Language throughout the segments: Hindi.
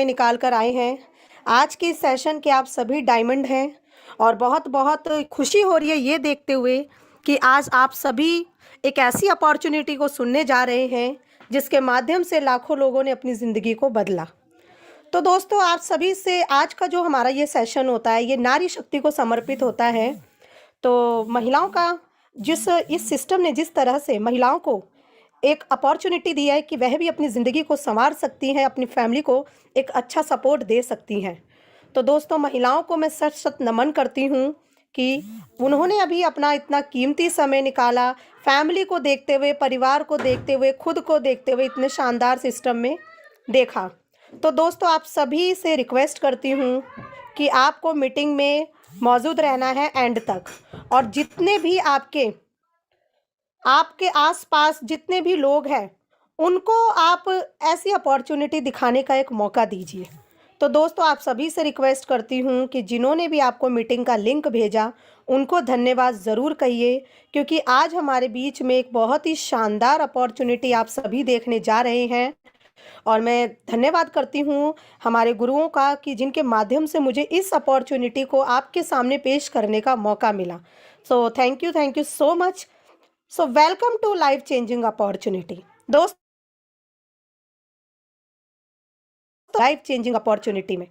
निकाल कर आए हैं। आज के सेशन के आप सभी डायमंड हैं और बहुत बहुत खुशी हो रही है ये देखते हुए कि आज आप सभी एक ऐसी अपॉर्चुनिटी को सुनने जा रहे हैं जिसके माध्यम से लाखों लोगों ने अपनी ज़िंदगी को बदला। तो दोस्तों, आप सभी से आज का जो हमारा ये सेशन होता है ये नारी शक्ति को समर्पित होता है। तो महिलाओं का इस सिस्टम ने जिस तरह से महिलाओं को एक अपॉर्चुनिटी दी है कि वह भी अपनी ज़िंदगी को संवार सकती हैं, अपनी फैमिली को एक अच्छा सपोर्ट दे सकती हैं। तो दोस्तों, महिलाओं को मैं सच सच नमन करती हूँ कि उन्होंने अभी अपना इतना कीमती समय निकाला, फैमिली को देखते हुए, परिवार को देखते हुए, खुद को देखते हुए इतने शानदार सिस्टम में देखा। तो दोस्तों, आप सभी से रिक्वेस्ट करती हूँ कि आपको मीटिंग में मौजूद रहना है एंड तक, और जितने भी आपके आसपास जितने भी लोग हैं उनको आप ऐसी अपॉर्चुनिटी दिखाने का एक मौका दीजिए। तो दोस्तों, आप सभी से रिक्वेस्ट करती हूँ कि जिन्होंने भी आपको मीटिंग का लिंक भेजा उनको धन्यवाद ज़रूर कहिए, क्योंकि आज हमारे बीच में एक बहुत ही शानदार अपॉर्चुनिटी आप सभी देखने जा रहे हैं। और मैं धन्यवाद करती हूँ हमारे गुरुओं का कि जिनके माध्यम से मुझे इस अपॉर्चुनिटी को आपके सामने पेश करने का मौका मिला। So thank you so much. So welcome to life changing opportunity. दोस्त, लाइफ चेंजिंग अपॉर्चुनिटी में,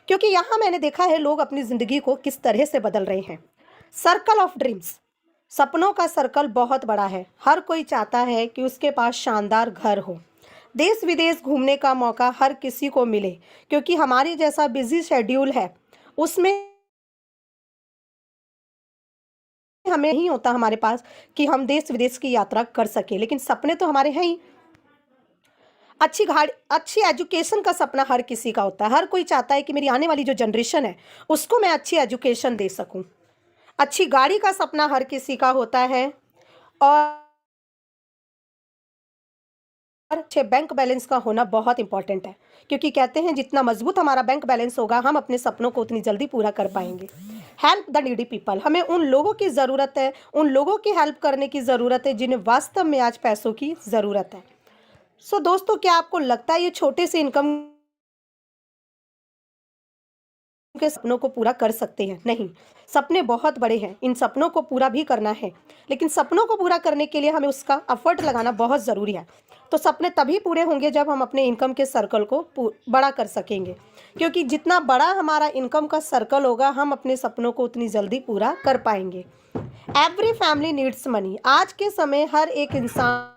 क्योंकि यहाँ मैंने देखा है लोग अपनी ज़िंदगी को किस तरह से बदल रहे हैं। सर्कल ऑफ ड्रीम्स, सपनों का सर्कल बहुत बड़ा है। हर कोई चाहता है कि उसके पास शानदार घर हो, देश विदेश घूमने का मौका हर किसी को मिले, क्योंकि हमारी जैसा बिजी शेड्यूल है उसमें हमें नहीं होता हमारे पास कि हम देश विदेश की यात्रा कर सके। लेकिन सपने तो हमारे हैं ही। अच्छी एजुकेशन का सपना हर किसी का होता है। हर कोई चाहता है कि मेरी आने वाली जो जनरेशन है उसको मैं अच्छी एजुकेशन दे सकूं। अच्छी गाड़ी का सपना हर किसी का होता है, और अच्छे बैंक बैलेंस का होना बहुत इंपॉर्टेंट है, क्योंकि कहते हैं जितना मजबूत हमारा बैंक बैलेंस होगा हम अपने सपनों को उतनी जल्दी पूरा कर पाएंगे। हेल्प द नीडी पीपल, हमें उन लोगों की ज़रूरत है, उन लोगों की हेल्प करने की ज़रूरत है जिन्हें वास्तव में आज पैसों की ज़रूरत है। सो दोस्तों, क्या आपको लगता है ये छोटे से इनकम के सपनों को पूरा कर सकते हैं? नहीं, सपने बहुत बड़े हैं, इन सपनों को पूरा भी करना है, लेकिन सपनों को पूरा करने के लिए हमें उसका एफर्ट लगाना बहुत ज़रूरी है। तो सपने तभी पूरे होंगे जब हम अपने इनकम के सर्कल को बड़ा कर सकेंगे, क्योंकि जितना बड़ा हमारा इनकम का सर्कल होगा हम अपने सपनों को उतनी जल्दी पूरा कर पाएंगे। एवरी फैमिली नीड्स मनी, आज के समय हर एक इंसान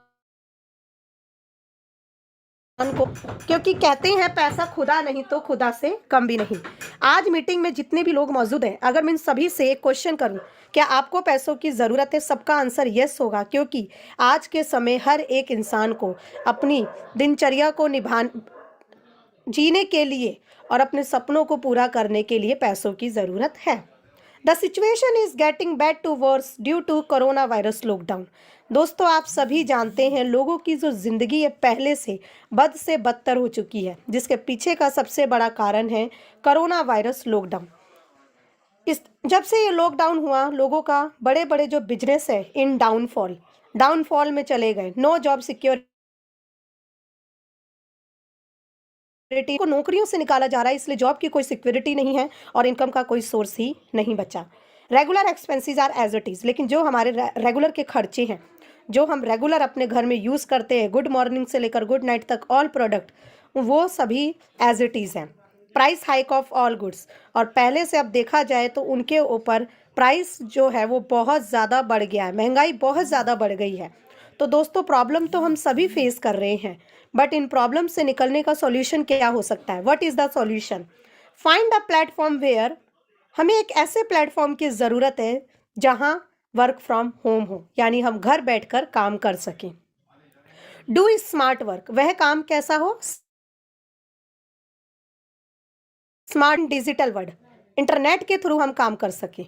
को, क्योंकि कहते हैं पैसा खुदा नहीं तो खुदा से कम भी नहीं। आज मीटिंग में जितने भी लोग मौजूद हैं, अगर मैं इन सभी से एक क्वेश्चन करूं, क्या आपको पैसों की ज़रूरत है? सबका आंसर यस होगा, क्योंकि आज के समय हर एक इंसान को अपनी दिनचर्या को जीने के लिए और अपने सपनों को पूरा करने के लिए पैसों की ज़रूरत है। The situation is getting bad to worse due to corona virus lockdown. दोस्तों, आप सभी जानते हैं लोगों की जो ज़िंदगी है पहले से बदतर हो चुकी है, जिसके पीछे का सबसे बड़ा कारण है कोरोना वायरस लॉकडाउन। इस जब से ये लॉकडाउन हुआ, लोगों का बड़े बड़े जो बिजनेस है इन डाउनफॉल में चले गए। नो जॉब सिक्योरिटी को नौकरियों से निकाला जा रहा है, इसलिए जॉब की कोई सिक्योरिटी नहीं है और इनकम का कोई सोर्स ही नहीं बचा। Regular expenses are as it is, लेकिन जो हमारे रेगुलर के खर्चे हैं, जो हम रेगुलर अपने घर में यूज़ करते हैं, गुड मॉर्निंग से लेकर गुड नाइट तक ऑल प्रोडक्ट, वो सभी एज इट इज़ हैं। Price hike of all goods, और पहले से अब देखा जाए तो उनके ऊपर प्राइस जो है वो बहुत ज़्यादा बढ़ गया है, महंगाई बहुत ज़्यादा बढ़ गई है। तो दोस्तों, प्रॉब्लम तो हम सभी फेस कर रहे हैं, बट इन प्रॉब्लम से निकलने का सॉल्यूशन क्या हो सकता है? What is the solution? Find a platform where, हमें एक ऐसे प्लेटफॉर्म की ज़रूरत है जहां वर्क फ्रॉम होम हो, यानी हम घर बैठकर काम कर सकें। डू स्मार्ट वर्क, वह काम कैसा हो? स्मार्ट डिजिटल वर्ड, इंटरनेट के थ्रू हम काम कर सकें।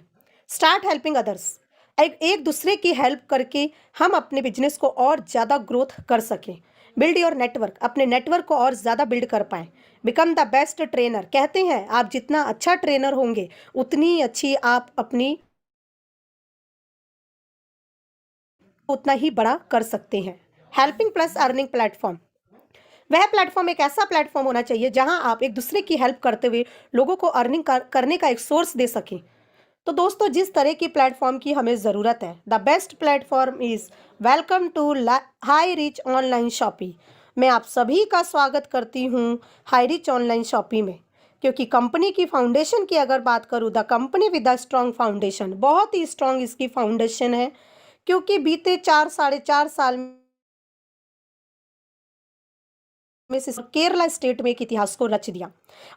स्टार्ट हेल्पिंग अदर्स, एक दूसरे की हेल्प करके हम अपने बिजनेस को और ज़्यादा ग्रोथ कर सकें। बिल्ड योर नेटवर्क, अपने नेटवर्क को और ज़्यादा बिल्ड कर पाएँ। बिकम द बेस्ट ट्रेनर, कहते हैं आप जितना अच्छा ट्रेनर होंगे उतनी अच्छी आप अपनी उतना ही बड़ा कर सकते हैं। हेल्पिंग प्लस अर्निंग प्लेटफॉर्म, वह प्लेटफॉर्म एक ऐसा प्लेटफॉर्म होना चाहिए जहां आप एक दूसरे की हेल्प करते हुए लोगों को अर्निंग करने का एक सोर्स दे सकें। तो दोस्तों, जिस तरह की प्लेटफॉर्म की हमें ज़रूरत है, the best platform is welcome to high rich online shopping. मैं आप सभी का स्वागत करती हूँ हाई रिच ऑनलाइन शॉपिंग में, क्योंकि कंपनी की फाउंडेशन की अगर बात करूँ, the company with the strong foundation, बहुत ही स्ट्रॉन्ग इसकी फाउंडेशन है, क्योंकि बीते 4 साढ़े 4 साल में केरला स्टेट में एक इतिहास को रच दिया।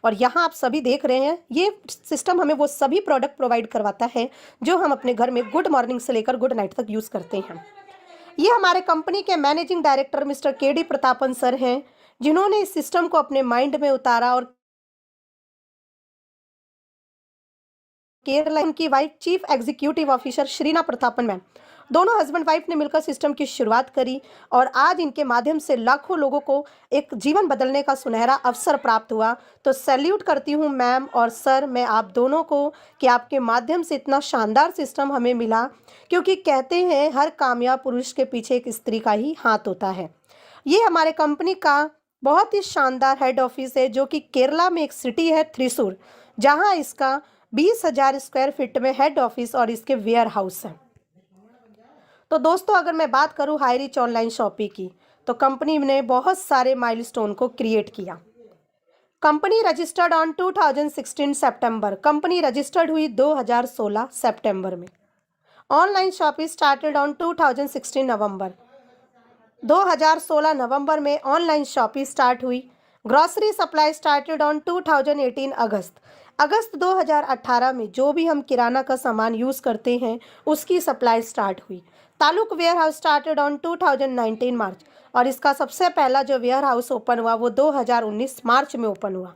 और यहाँ आप सभी देख रहे हैं, ये सिस्टम हमें वो सभी प्रोडक्ट प्रोवाइड करवाता है जो हम अपने घर में गुड मॉर्निंग से लेकर गुड नाइट तक यूज़ करते हैं। ये हमारे कंपनी के मैनेजिंग डायरेक्टर मिस्टर के डी प्रतापन सर हैं, जिन्होंने इस सिस्टम को अपने माइंड में उतारा, और केरला की wife chief executive officer Shreena Prathapan ma'am, दोनों हस्बैंड वाइफ ने मिलकर सिस्टम की शुरुआत करी, और आज इनके माध्यम से लाखों लोगों को एक जीवन बदलने का सुनहरा अवसर प्राप्त हुआ। तो सैल्यूट करती हूँ मैम और सर, मैं आप दोनों को, कि आपके माध्यम से इतना शानदार सिस्टम हमें मिला, क्योंकि कहते हैं हर कामयाब पुरुष के पीछे एक स्त्री का ही हाथ होता है। ये हमारे कंपनी का बहुत ही शानदार हेड ऑफिस है, जो कि केरला में एक सिटी है थ्रिसूर, जहाँ इसका 20,000 स्क्वायर फीट में हेड ऑफिस और इसके वेयर हाउस है। तो दोस्तों, अगर मैं बात करूं हाई रिच ऑनलाइन शॉपिंग की, तो कंपनी ने बहुत सारे माइलस्टोन को क्रिएट किया। Company registered on 2016 September, company registered हुई 2016 सितंबर में। ऑनलाइन शॉपिंग स्टार्टेड ऑन 2016 नवंबर, 2016 नवंबर में ऑनलाइन शॉपिंग स्टार्ट हुई। ग्रॉसरी सप्लाई स्टार्टेड ऑन 2018 अगस्त 2018 में जो भी हम किराना का सामान यूज़ करते हैं उसकी सप्लाई स्टार्ट हुई। Taluk warehouse started on 2019 March, और इसका सबसे पहला जो वेयर हाउस ओपन हुआ वो 2019 मार्च में ओपन हुआ।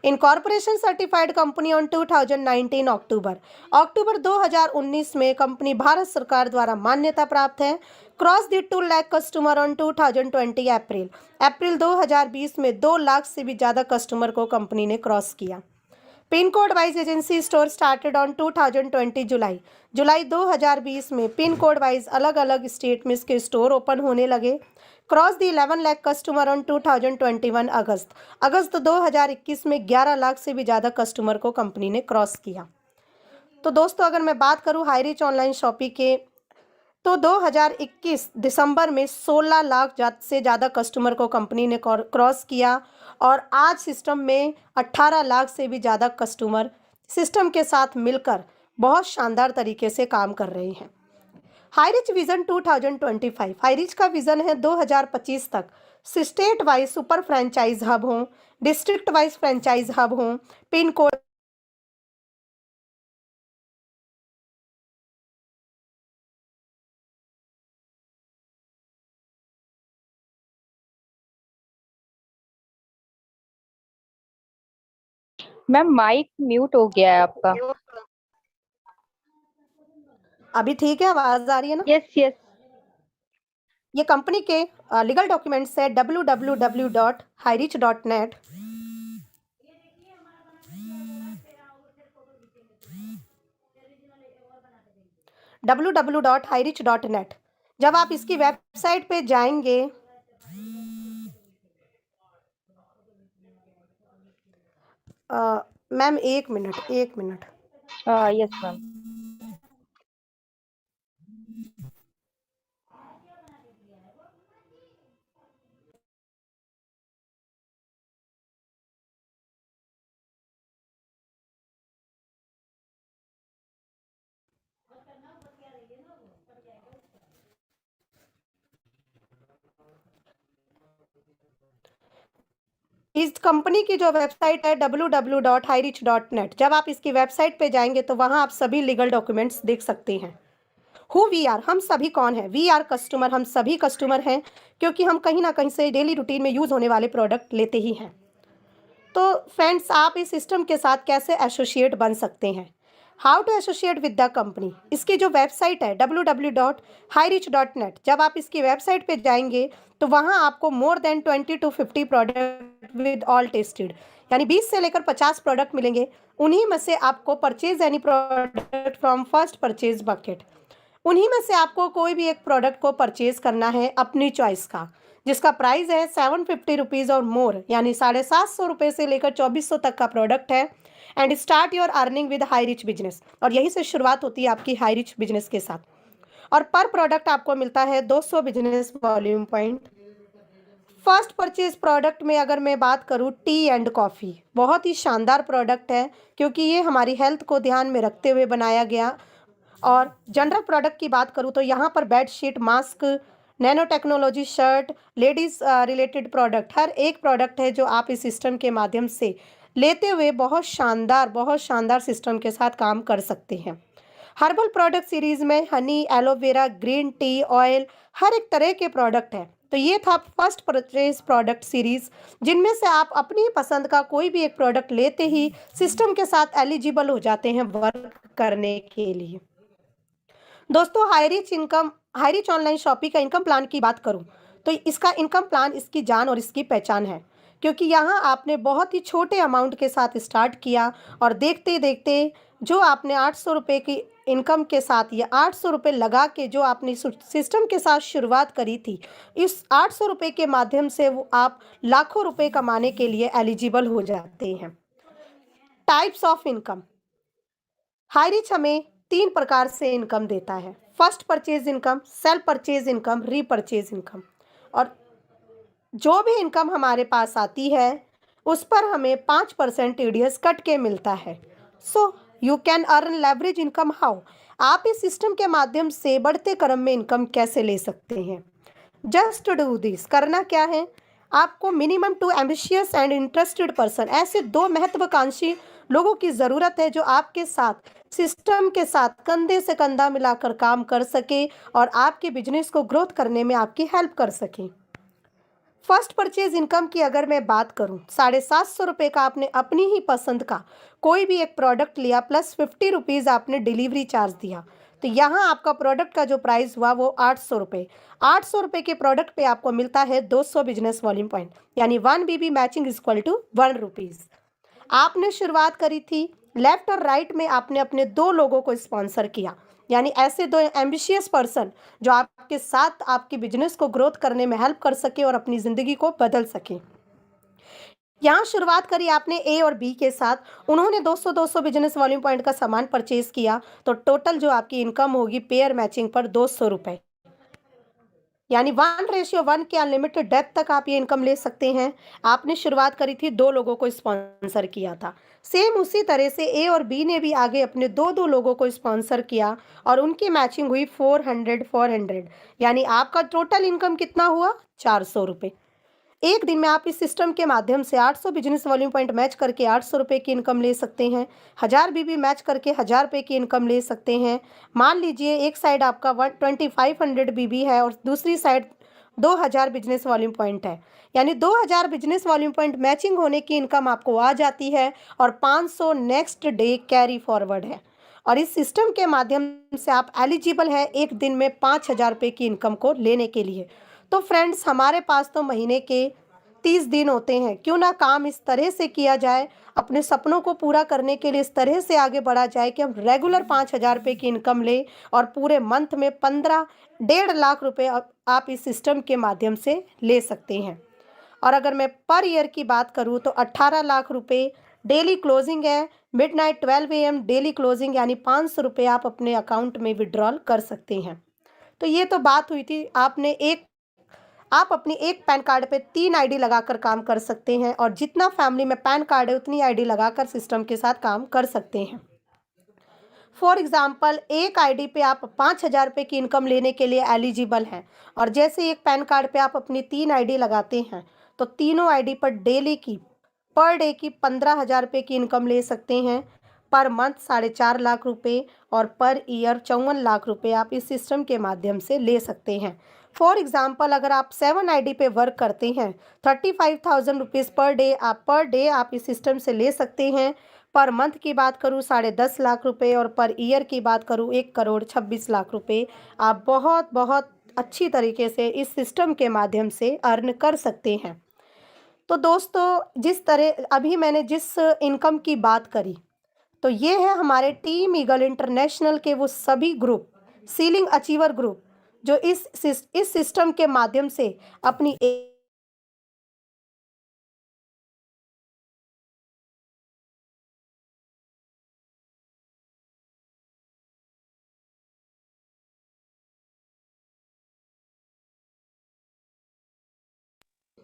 इनकॉर्पोरेशन सर्टिफाइड कंपनी ऑन 2019 अक्टूबर 2019 में कंपनी भारत सरकार द्वारा मान्यता प्राप्त है। Cross the 2 lakh customer on 2020 अप्रैल 2020 में 2 लाख से भी ज़्यादा कस्टमर को कंपनी ने क्रॉस किया। Pin code wise agency store started on 2020 जुलाई 2020 में पिन कोड वाइज अलग अलग स्टेट में इसके स्टोर ओपन होने लगे। Cross the 11 lakh customer on 2021 अगस्त 2021 में 11 लाख से भी ज़्यादा कस्टमर को कंपनी ने क्रॉस किया। तो दोस्तों, अगर मैं बात करूं हाई रिच ऑनलाइन शॉपिंग के, तो 2021 दिसंबर में 16 लाख से ज़्यादा कस्टमर को कंपनी ने क्रॉस किया, और आज सिस्टम में 18 लाख से भी ज़्यादा कस्टमर सिस्टम के साथ मिलकर बहुत शानदार तरीके से काम कर रहे हैं। High rich vision 2025, high rich का विजन है 2025 तक state wise super franchise hub हों, डिस्ट्रिक्ट वाइज फ्रेंचाइज हब हों, pin code ma'am mic mute हो गया है आपका। अभी ठीक है, आवाज आ रही है ना? Yes yes. ये कंपनी के लीगल डॉक्यूमेंट्स है www.hirich.net। www.hirich.net। जब आप इसकी वेबसाइट पे जाएंगे, मैम एक मिनट। Yes ma'am. इस कंपनी की जो वेबसाइट है www.hirich.net, जब आप इसकी वेबसाइट पे जाएंगे तो वहाँ आप सभी लीगल डॉक्यूमेंट्स देख सकते हैं। हु वी आर, हम सभी कौन है? वी आर कस्टमर, हम सभी कस्टमर हैं, क्योंकि हम कहीं ना कहीं से डेली रूटीन में यूज़ होने वाले प्रोडक्ट लेते ही हैं। तो फ्रेंड्स, आप इस सिस्टम के साथ कैसे एसोसिएट बन सकते हैं? How to associate with the company, इसकी जो वेबसाइट है www.hirich.net, जब आप इसकी वेबसाइट पे जाएंगे तो वहाँ आपको more than 20 to 50 product with all tested, यानी 20 से लेकर 50 प्रोडक्ट मिलेंगे। उन्हीं में से आपको purchase any product from first purchase bucket, उन्हीं में से आपको कोई भी एक प्रोडक्ट को परचेज करना है अपनी चॉइस का। जिसका प्राइस है 750 रुपीज़ और मोर, यानी 750 रुपये से लेकर 2400 तक का प्रोडक्ट है। And start your earning with high rich business, और यहीं से शुरुआत होती है आपकी हाई रिच बिजनेस के साथ। और पर प्रोडक्ट आपको मिलता है 200 business volume point. First purchase product में अगर मैं बात करूं, टी एंड कॉफ़ी, बहुत ही शानदार प्रोडक्ट है क्योंकि ये हमारी हेल्थ को ध्यान में रखते हुए बनाया गया। और जनरल प्रोडक्ट की बात करूं तो यहाँ पर bed sheet, mask, nano technology, shirt, ladies related product, हर एक प्रोडक्ट है जो आप इस सिस्टम के माध्यम से लेते हुए बहुत शानदार सिस्टम के साथ काम कर सकते हैं। हर्बल प्रोडक्ट सीरीज में honey, aloe vera, green tea, oil, हर एक तरह के प्रोडक्ट है। तो ये था फर्स्ट परचेज प्रोडक्ट सीरीज, जिनमें से आप अपनी पसंद का कोई भी एक प्रोडक्ट लेते ही सिस्टम के साथ एलिजिबल हो जाते हैं वर्क करने के लिए। दोस्तों, हाई रिच ऑनलाइन शॉपिंग का इनकम प्लान की बात करूं तो इसका इनकम प्लान इसकी जान और इसकी पहचान है, क्योंकि यहाँ आपने बहुत ही छोटे अमाउंट के साथ स्टार्ट किया और देखते देखते जो आपने 800 रुपये की इनकम के साथ या 800 रुपये लगा के जो आपने सिस्टम के साथ शुरुआत करी थी, इस 800 रुपये के माध्यम से वो आप लाखों रुपए कमाने के लिए एलिजिबल हो जाते हैं। Types of income, high rich हमें 3 प्रकार से इनकम देता है। First purchase income, self purchase income, repurchase income. और जो भी इनकम हमारे पास आती है उस पर हमें 5% टीडीएस कट के मिलता है। So you can earn leverage income how, आप इस सिस्टम के माध्यम से बढ़ते क्रम में इनकम कैसे ले सकते हैं। जस्ट डू दिस, करना क्या है, आपको minimum 2 ambitious and interested person, ऐसे 2 महत्वाकांक्षी लोगों की ज़रूरत है जो आपके साथ सिस्टम के साथ कंधे से कंधा मिलाकर काम कर सके और आपके बिजनेस को ग्रोथ करने में आपकी हेल्प कर सके। फर्स्ट परचेज इनकम की अगर मैं बात करूं, 750 रुपये का आपने अपनी ही पसंद का कोई भी एक प्रोडक्ट लिया, प्लस 50 रुपीज़ आपने डिलीवरी चार्ज दिया, तो यहाँ आपका प्रोडक्ट का जो प्राइस हुआ वो 800 रुपये। 800 रुपये के प्रोडक्ट पे आपको मिलता है 200 बिजनेस वॉल्यूम पॉइंट, यानी 1 BB matching equal to 1 rupees. आपने शुरुआत करी थी, लेफ्ट और राइट में आपने अपने 2 लोगों को स्पॉन्सर किया, यानी ऐसे 2 एम्बिशियस पर्सन जो आपके साथ आपके बिजनेस को ग्रोथ करने में हेल्प कर सके और अपनी ज़िंदगी को बदल सके। यहाँ शुरुआत करी आपने ए और बी के साथ, उन्होंने 200 बिजनेस वॉल्यूम पॉइंट का सामान परचेज किया, तो टोटल जो आपकी इनकम होगी पेयर मैचिंग पर 200 रुपये, यानी 1:1 के अनलिमिटेड डेप्थ तक आप ये इनकम ले सकते हैं। आपने शुरुआत करी थी, 2 लोगों को स्पॉन्सर किया था। सेम उसी तरह से ए और बी ने भी आगे अपने 2 लोगों को स्पॉन्सर किया और उनकी मैचिंग हुई 400, यानी आपका टोटल इनकम कितना हुआ, 400 रुपये। एक दिन में आप इस सिस्टम के माध्यम से 800 बिजनेस वॉल्यूम पॉइंट मैच करके 800 रुपये की इनकम ले सकते हैं। 1000 बीबी मैच करके 1000 रुपये की इनकम ले सकते हैं। मान लीजिए एक साइड आपका 2500 बीबी है और दूसरी साइड 2000 बिजनेस वॉल्यूम पॉइंट है, यानी 2000 बिजनेस वॉल्यूम पॉइंट मैचिंग होने की इनकम आपको आ जाती है और 500 नेक्स्ट डे कैरी फॉरवर्ड है। और इस सिस्टम के माध्यम से आप एलिजिबल है एक दिन में 5000 रुपये की इनकम को लेने के लिए। तो फ्रेंड्स, हमारे पास तो महीने के 30 दिन होते हैं, क्यों ना काम इस तरह से किया जाए, अपने सपनों को पूरा करने के लिए इस तरह से आगे बढ़ा जाए कि हम रेगुलर 5000 रुपये की इनकम ले और पूरे मंथ में 15-1.5 लाख रुपए आप इस सिस्टम के माध्यम से ले सकते हैं। और अगर मैं पर ईयर की बात करूं तो 18 लाख रुपए डेली क्लोजिंग है, मिडनाइट 12 AM डेली क्लोजिंग, यानी 500 रुपये आप अपने अकाउंट में विड्रॉल कर सकते हैं। तो ये तो बात हुई थी, आप अपनी एक पैन कार्ड पे 3 आईडी लगाकर काम कर सकते हैं और जितना फैमिली में पैन कार्ड है उतनी आईडी लगाकर सिस्टम के साथ काम कर सकते हैं। फॉर एग्जाम्पल, एक आईडी पे आप 5000 रुपये की इनकम लेने के लिए एलिजिबल हैं और जैसे एक पैन कार्ड पे आप अपनी 3 आईडी लगाते हैं तो तीनों आईडी पर पर डे की 15,000 रुपये की इनकम ले सकते हैं। पर मंथ 4.5 लाख रुपए और पर ईयर 54 लाख रुपए आप इस सिस्टम के माध्यम से ले सकते हैं। फॉर एग्जाम्पल, अगर आप 7 आईडी पे वर्क करते हैं, 35,000 रुपीज़ पर डे आप इस सिस्टम से ले सकते हैं। पर मंथ की बात करूँ 10.5 लाख रुपए और पर ईयर की बात करूँ 1,26 लाख रुपए आप बहुत अच्छी तरीके से इस सिस्टम के माध्यम से अर्न कर सकते हैं। तो दोस्तों, जिस तरह अभी मैंने जिस इनकम की बात करी, तो ये है हमारे टीम ईगल इंटरनेशनल के वो सभी ग्रुप, सीलिंग अचीवर ग्रुप, जो इस सिस्टम के माध्यम से अपनी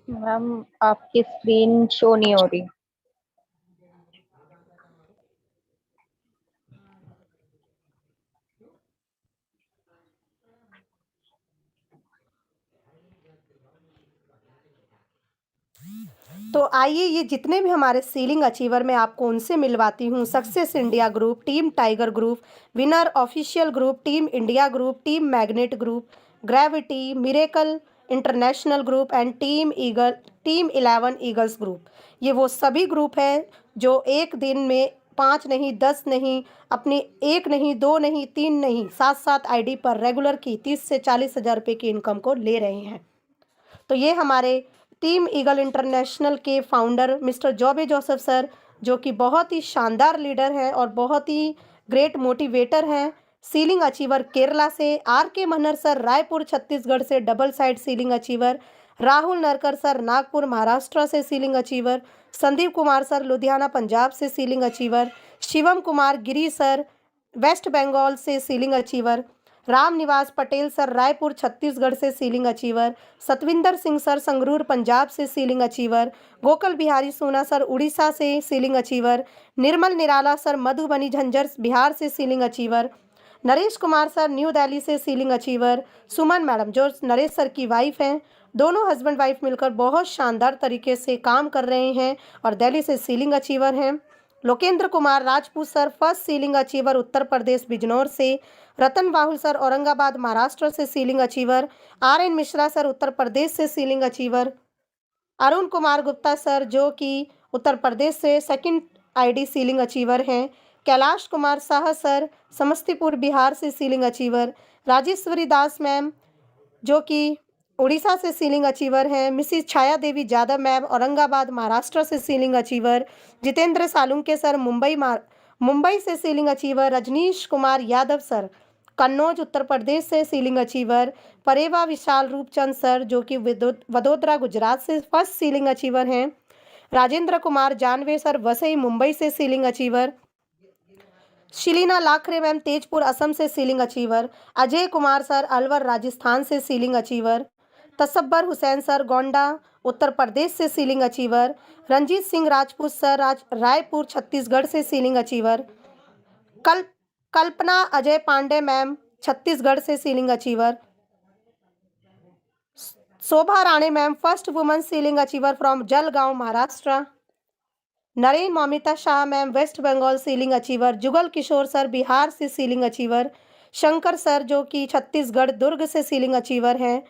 मैम आपकी स्क्रीन शो नहीं हो रही। तो आइए ये जितने भी हमारे सीलिंग अचीवर मैं आपको उनसे मिलवाती हूँ। Success India group, team tiger group, winner official group, team India group, team magnet group, gravity, miracle international group and team 11 eagles group. ये वो सभी ग्रुप हैं जो एक दिन में 5 नहीं, 10 नहीं, अपनी 1 नहीं, 2 नहीं, 3 नहीं, 7-7 आईडी पर रेगुलर की 30 से 40 हज़ार रुपये की इनकम को ले रहे हैं। तो ये हमारे टीम ईगल इंटरनेशनल के founder mister Joby Joseph sir, जो कि बहुत ही शानदार लीडर हैं और बहुत ही ग्रेट मोटिवेटर हैं। सीलिंग अचीवर केरला से, R K Manhar sir Raipur Chhattisgarh से double side ceiling achiever, Rahul Narkar sir Nagpur Maharashtra से ceiling achiever, Sandeep Kumar sir Ludhiana Punjab से ceiling achiever, Shivam Kumar Giri sir West Bengal से ceiling achiever, Ram Niwas Patel sir Raipur Chhattisgarh से ceiling achiever, Satvinder Singh sir Sangrur Punjab से ceiling achiever, Gokul Bihari Sona sir Orissa से ceiling achiever, Nirmal Nirala sir Madhubani Jhanjhar Bihar से ceiling achiever, Naresh Kumar sir new Delhi से सीलिंग अचीवर, सुमन मैडम जो नरेश सर की वाइफ हैं, दोनों हस्बैंड वाइफ मिलकर बहुत शानदार तरीके से काम कर रहे हैं और दिल्ली से सीलिंग अचीवर हैं। Lokendra Kumar Rajput sir first ceiling achiever Uttar Pradesh Bijnor से, रतन बाहुल सर औरंगाबाद महाराष्ट्र से ceiling achiever, RN Mishra sir Uttar Pradesh से ceiling achiever, Arun Kumar Gupta sir जो कि उत्तर प्रदेश से सेकंड आईडी सीलिंग अचीवर हैं, कैलाश कुमार शाह सर समस्तीपुर बिहार से ceiling achiever, Rajeshwari Das ma'am जो कि उड़ीसा से सीलिंग अचीवर हैं, मिसिज छाया देवी यादव मैम औरंगाबाद महाराष्ट्र से ceiling achiever, Jitendra Salunke sir Mumbai से ceiling achiever, Rajneesh Kumar Yadav sir Kannauj Uttar Pradesh से सीलिंग अचीवर, परेवा विशाल रूपचंद सर जो कि वडोदरा गुजरात से फर्स्ट सीलिंग अचीवर हैं, राजेंद्र कुमार जानवे सर वसई मुंबई से ceiling achiever, Shilina Lakhre ma'am Tezpur Assam से ceiling achiever, Ajay Kumar sir Alwar Rajasthan से ceiling achiever, Tasabbar Hussain sir Gonda Uttar Pradesh से ceiling achiever, Ranjeet Singh Rajput sir Raipur Chhattisgarh से ceiling achiever, Kalpana Ajay Pandey ma'am Chhattisgarh से ceiling achiever, Shobha Rane ma'am first women ceiling achiever from Jalgaon Maharashtra, Naren Mamita Shah ma'am West Bengal ceiling achiever, Jugal Kishore sir Bihar से सीलिंग अचीवर, शंकर सर जो कि छत्तीसगढ़ दुर्ग से सीलिंग अचीवर हैं,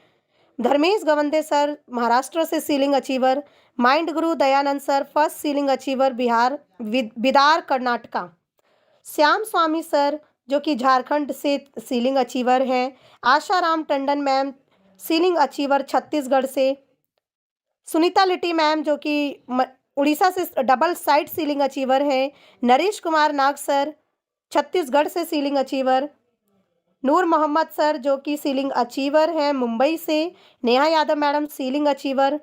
धर्मेश गवंदे सर महाराष्ट्र से ceiling achiever, mind guru Dayanand sir first ceiling achiever Bidar Karnataka, Shyam Swami sir जो कि झारखंड से सीलिंग अचीवर हैं, Asharam Tandon ma'am ceiling achiever Chhattisgarh से, सुनीता लिट्टी मैम जो कि उड़ीसा से डबल साइड सीलिंग अचीवर हैं, नरेश कुमार नाग सर छत्तीसगढ़ से सीलिंग अचीवर, नूर मोहम्मद सर जो कि सीलिंग अचीवर हैं मुंबई से, Neha Yadav madam ceiling achiever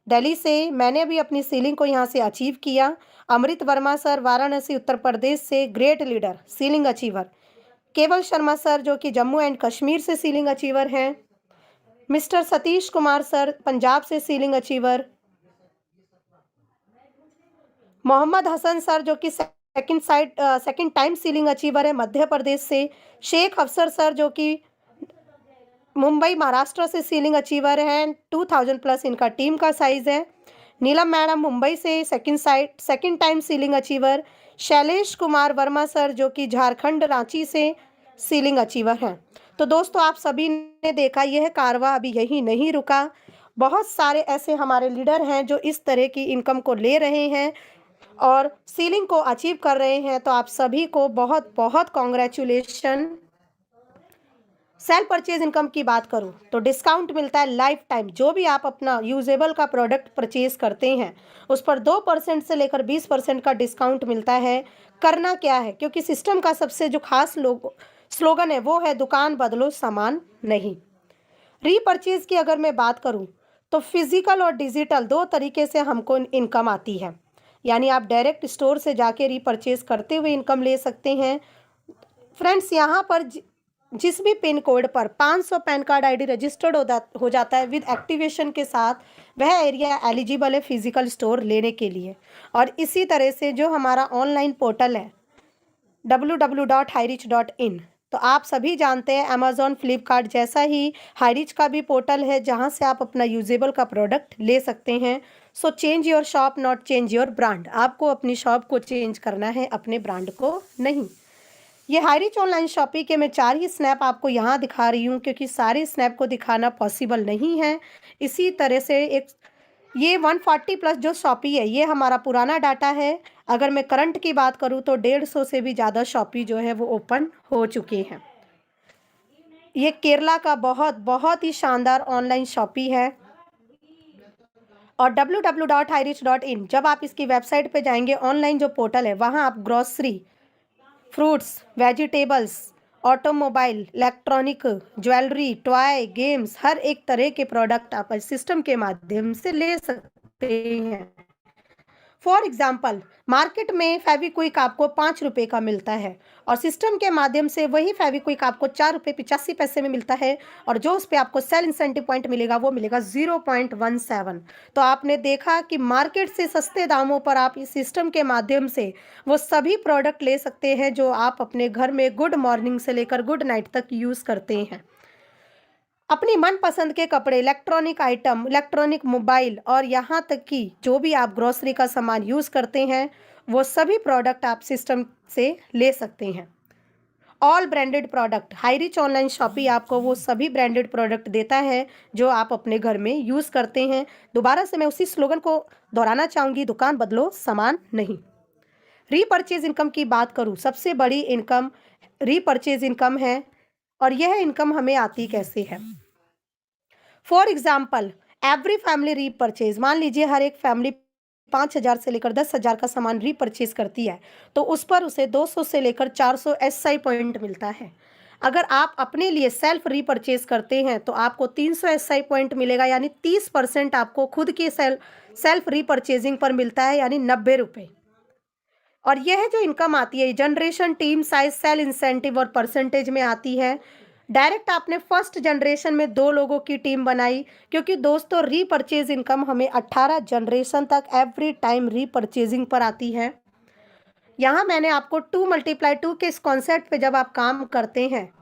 Delhi से, मैंने भी अपनी सीलिंग को यहाँ से अचीव किया, अमृत वर्मा सर वाराणसी उत्तर प्रदेश से ग्रेट लीडर सीलिंग अचीवर, केवल शर्मा सर जो कि जम्मू एंड कश्मीर से सीलिंग अचीवर हैं, मिस्टर सतीश कुमार सर पंजाब से ceiling achiever, Mohammad Hasan sir जो कि सेकंड टाइम सीलिंग अचीवर है मध्य प्रदेश से, शेख अफसर सर जो कि मुंबई महाराष्ट्र से सीलिंग अचीवर हैं, 2000 प्लस इनका टीम का साइज है, नीलम मैडम मुंबई से second time ceiling achiever, Shailesh Kumar Verma sir जो कि झारखंड रांची से सीलिंग अचीवर हैं। तो दोस्तों आप सभी ने देखा यह कारवां अभी यही नहीं रुका, बहुत सारे ऐसे हमारे लीडर हैं जो इस तरह की इनकम को ले रहे हैं और सीलिंग को अचीव कर रहे हैं। तो आप सभी को बहुत बहुत कॉन्ग्रेचुलेशन। सेल परचेज इनकम की बात करूं तो डिस्काउंट मिलता है लाइफ टाइम, जो भी आप अपना यूजेबल का प्रोडक्ट परचेज करते हैं उस पर 2% से लेकर 20% का डिस्काउंट मिलता है। करना क्या है, क्योंकि सिस्टम का सबसे जो खास स्लोगन है वो है दुकान बदलो सामान नहीं। रीपर्चेज की अगर मैं बात करूं तो फिजिकल और डिजिटल दो तरीके से हमको इनकम आती है। यानी आप डायरेक्ट स्टोर से जाके रीपर्चेज करते हुए इनकम ले सकते हैं। फ्रेंड्स, यहाँ पर जिस भी पिन कोड पर 500 पैन कार्ड आईडी रजिस्टर्ड हो जाता है विद एक्टिवेशन के साथ, वह एरिया एलिजिबल है फिजिकल स्टोर लेने के लिए। और इसी तरह से जो हमारा ऑनलाइन पोर्टल है www.highreach.in, तो आप सभी जानते हैं अमेजॉन फ्लिपकार्ट जैसा ही हाईरिच का भी पोर्टल है जहां से आप अपना यूजेबल का प्रोडक्ट ले सकते हैं। So change your shop not change your brand. आपको अपनी शॉप को चेंज करना है, अपने ब्रांड को नहीं। ये हाईरिच ऑनलाइन शॉपिंग के मैं 4 ही स्नैप आपको यहाँ दिखा रही हूँ क्योंकि सारे स्नैप को दिखाना पॉसिबल नहीं है। इसी तरह से एक ये 140 प्लस जो शॉपी है ये हमारा पुराना डाटा है। अगर मैं करंट की बात करूँ तो 150 से भी ज़्यादा शॉपी जो है वो ओपन हो चुके हैं। ये केरला का बहुत बहुत ही शानदार ऑनलाइन शॉपी है। और www.highreach.in, जब आप इसकी वेबसाइट पे जाएंगे, ऑनलाइन जो पोर्टल है वहाँ आप grocery, fruits, vegetables, automobile, electronic, jewellery, toy, games, हर एक तरह के प्रोडक्ट आप सिस्टम के माध्यम से ले सकते हैं। फॉर एग्जाम्पल, मार्केट में फेविक्विक आपको 5 रुपये का मिलता है और सिस्टम के माध्यम से वही फेविक्विक आपको 4 रुपये 85 पैसे में मिलता है और जो उस पर आपको सेल इंसेंटिव पॉइंट मिलेगा वो मिलेगा 0.17। तो आपने देखा कि मार्केट से सस्ते दामों पर आप इस सिस्टम के माध्यम से वो सभी प्रोडक्ट ले सकते हैं जो आप अपने घर में गुड मॉर्निंग से लेकर गुड नाइट तक यूज़ करते हैं। अपनी मनपसंद के कपड़े, इलेक्ट्रॉनिक आइटम, इलेक्ट्रॉनिक मोबाइल और यहाँ तक कि जो भी आप ग्रोसरी का सामान यूज़ करते हैं वो सभी प्रोडक्ट आप सिस्टम से ले सकते हैं। All branded product, Highrich online shopping आपको वो सभी ब्रांडेड प्रोडक्ट देता है जो आप अपने घर में यूज़ करते हैं। दोबारा से मैं उसी स्लोगन को दोहराना चाहूँगी, दुकान बदलो सामान नहीं। रीपर्चेज इनकम की बात करूँ, सबसे बड़ी इनकम रीपर्चेज इनकम है। और यह इनकम हमें आती कैसे है? For example, every family repurchase, मान लीजिए हर एक फैमिली 5,000 से लेकर 10,000 का सामान रीपर्चेज करती है तो उस पर उसे 200 से लेकर 400 एसआई पॉइंट मिलता है। अगर आप अपने लिए सेल्फ रीपर्चेज करते हैं तो आपको 300 एसआई पॉइंट मिलेगा, यानी 30% आपको खुद के सेल्फ रीपर्चेजिंग पर मिलता है, यानी 90 रुपये। और यह जो इनकम आती है generation, team size, sale incentive और परसेंटेज में आती है। डायरेक्ट आपने फर्स्ट जनरेशन में 2 लोगों की टीम बनाई क्योंकि दोस्तों रीपर्चेज इनकम हमें 18 जनरेशन तक एवरी टाइम रीपर्चेजिंग पर आती है। यहाँ मैंने आपको 2 × 2 के इस कॉन्सेप्ट पे जब आप काम करते हैं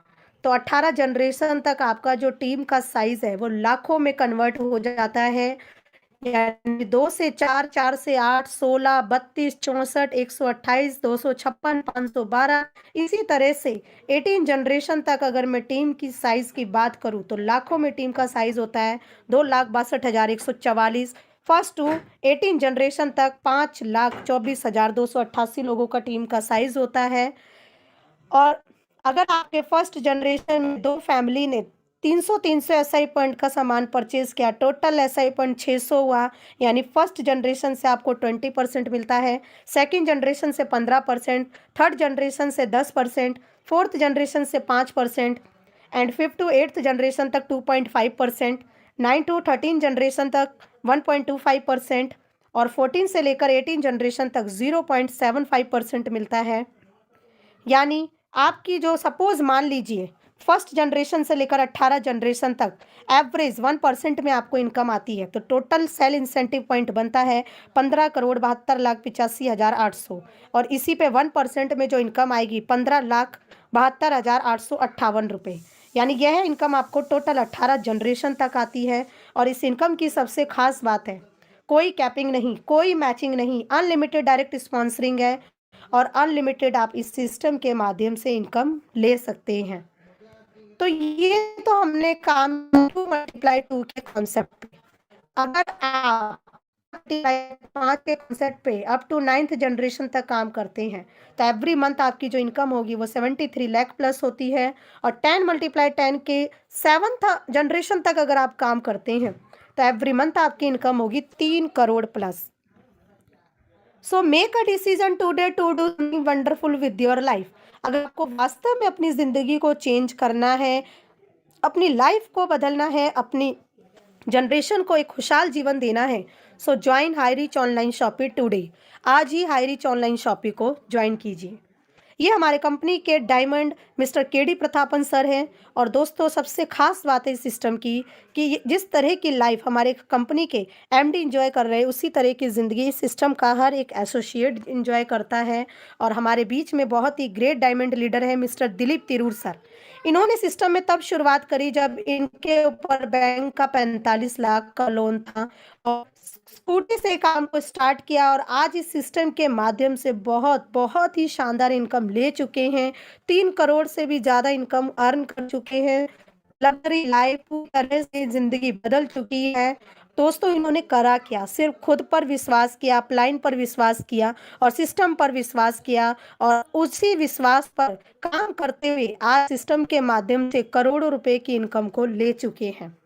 तो 18 जनरेशन तक आपका जो टीम का साइज है वो लाखों में कन्वर्ट हो जाता है। यानी 2 से 4, 4 से 8, 16, 32, 64, 128, 256, 512, इसी तरह से 18 जनरेशन तक अगर मैं टीम की साइज की बात करूं तो लाखों में टीम का साइज होता है 2,62,144। फर्स्ट टू 18 जनरेशन तक 5,24,288 लोगों का टीम का साइज होता है। और अगर आपके फर्स्ट जनरेशन में 2 फैमिली ने 300 एसआई पॉइंट का सामान परचेज किया, टोटल एसआई पॉइंट 600 हुआ, यानी फर्स्ट जनरेशन से आपको 20% मिलता है, सेकंड जनरेशन से 15%, थर्ड जनरेशन से 10%, फोर्थ जनरेशन से 5% and 5th to 8th generation तक 2.5%, 9 to 13 जनरेशन तक 1.25% और 14 से लेकर 18 जनरेशन तक 0.75% मिलता है। यानी आपकी जो सपोज मान लीजिए फर्स्ट जनरेशन से लेकर 18 जनरेशन तक एवरेज 1% में आपको इनकम आती है तो टोटल सेल इंसेंटिव पॉइंट बनता है 15,72,85,800 और इसी पे 1% में जो इनकम आएगी 15,72,858 रुपये। यानी यह इनकम आपको टोटल 18 जनरेशन तक आती है। और इस इनकम की सबसे खास बात है कोई कैपिंग नहीं, कोई मैचिंग नहीं, अनलिमिटेड डायरेक्ट स्पॉन्सरिंग है और अनलिमिटेड आप इस सिस्टम के माध्यम से इनकम ले सकते हैं। तो ये तो हमने काम 2 × 2 के कॉन्सेप्ट पे। अगर आप 5 के कॉन्सेप्ट पे अप टू 9th जनरेशन तक काम करते हैं तो एवरी मंथ आपकी जो इनकम होगी वो 73 लाख प्लस होती है। और 10 × 10 के 7th जनरेशन तक अगर आप काम करते हैं तो एवरी मंथ आपकी इनकम होगी 3 crore plus. So make a decision today to do something wonderful with your life. अगर आपको वास्तव में अपनी ज़िंदगी को चेंज करना है, अपनी लाइफ को बदलना है, अपनी जनरेशन को एक खुशहाल जीवन देना है, so join high rich online shoppy today. आज ही हाई रिच ऑनलाइन शॉपी को ज्वाइन कीजिए। ये हमारे कंपनी के diamond mister KD Pratapan sir हैं। और दोस्तों, सबसे खास बात है इस सिस्टम की कि जिस तरह की लाइफ हमारे कंपनी के एमडी इंजॉय कर रहे हैं, उसी तरह की ज़िंदगी इस सिस्टम का हर एक एसोसिएट इंजॉय करता है। और हमारे बीच में बहुत ही ग्रेट डायमंड लीडर है मिस्टर दिलीप तिरूर सर। इन्होंने सिस्टम में तब शुरुआत करी जब इनके ऊपर बैंक का 45 लाख का लोन था, और स्कूटी से काम को स्टार्ट किया, और आज इस सिस्टम के माध्यम से बहुत बहुत ही शानदार इनकम ले चुके हैं। 3 करोड़ से भी ज़्यादा इनकम अर्न कर चुके हैं। लग्जरी लाइफ पूरी तरह से ज़िंदगी बदल चुकी है। दोस्तों, इन्होंने करा क्या? सिर्फ खुद पर विश्वास किया, अपलाइन पर विश्वास किया और सिस्टम पर विश्वास किया, और उसी विश्वास पर काम करते हुए आज सिस्टम के माध्यम से करोड़ों रुपए की इनकम को ले चुके हैं।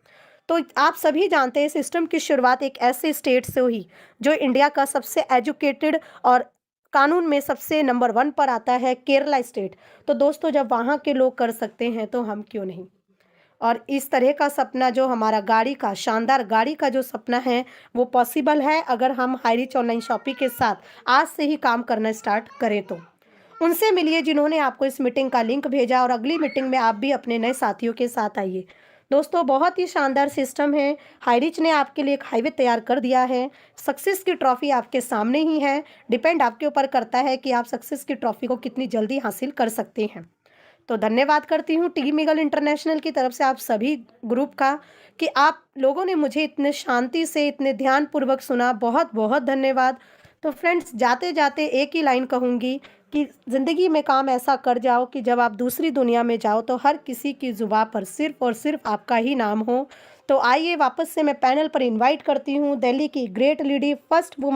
तो आप सभी जानते हैं सिस्टम की शुरुआत एक ऐसे स्टेट से हुई जो इंडिया का सबसे एजुकेटेड और कानून में सबसे नंबर 1 पर आता है, केरला स्टेट। तो दोस्तों, जब वहाँ के लोग कर सकते हैं तो हम क्यों नहीं। और इस तरह का सपना जो हमारा गाड़ी का, शानदार गाड़ी का जो सपना है, वो पॉसिबल है अगर हम हाई रिच ऑनलाइन शॉपिंग के साथ आज से ही काम करना स्टार्ट करें। तो उनसे मिलिए जिन्होंने आपको इस मीटिंग का लिंक भेजा, और अगली मीटिंग में आप भी अपने नए साथियों के साथ आइए। दोस्तों, बहुत ही शानदार सिस्टम है। हाई रिच ने आपके लिए एक हाईवे तैयार कर दिया है। सक्सेस की ट्रॉफी आपके सामने ही है। डिपेंड आपके ऊपर करता है कि आप सक्सेस की ट्रॉफी को कितनी जल्दी हासिल कर सकते हैं। तो धन्यवाद करती हूँ टीम ईगल इंटरनेशनल की तरफ से आप सभी ग्रुप का, कि आप लोगों ने मुझे इतने शांति से, इतने ध्यानपूर्वक सुना। बहुत बहुत धन्यवाद। तो फ्रेंड्स, जाते जाते एक ही लाइन कहूँगी कि ज़िंदगी में काम ऐसा कर जाओ कि जब आप दूसरी दुनिया में जाओ तो हर किसी की जुबान पर सिर्फ और सिर्फ आपका ही नाम हो। तो आइए, वापस से मैं पैनल पर इनवाइट करती हूँ दिल्ली की ग्रेट लेडी, फर्स्ट वुमन